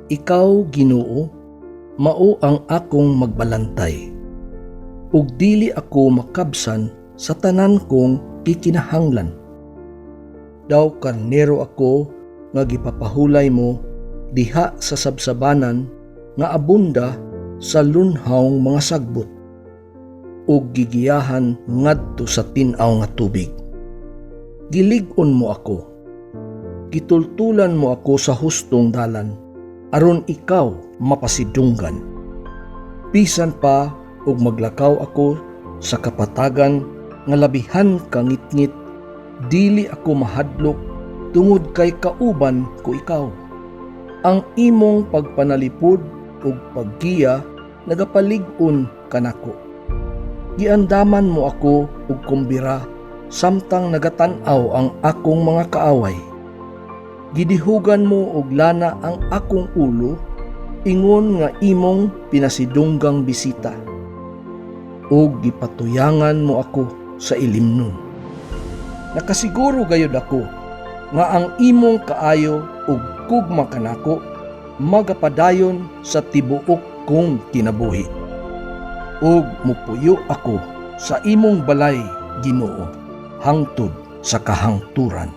Ikaw, Ginoo, mao ang akong magbalantay, ug dili ako makabsan sa tanan kong kikinahanglan. Daw karnero ako nga gipapahulay mo diha sa sabsabanan nga abunda sa lunhawng mga sagbot, ug gigiyahan ngadto sa tin-aw nga tubig. Gilig-on mo ako, gitultulan mo ako sa hustong dalan, aron ikaw mapasidunggan. Bisan pa ug maglakaw ako sa kapatagan nga labihan ka ngitngit, dili ako mahadlok tungod kay kauban ko ikaw. Ang imong pagpanalipod ug paggiya nagapalig-on kanako. Giandaman mo ako ug kumbira samtang nagatan-aw ang akong mga kaaway. Gidihugan mo og lana ang akong ulo, ingon nga imong pinasidunggang bisita. Ug gipatuyangan mo ako sa ilimnon. Nakasiguro gayud ako nga ang imong kaayo ug gugma kanako magapadayon sa tibuok kong kinabuhi. Ug mupuyo ako sa imong balay, Ginoo, hangtod sa kahangturan.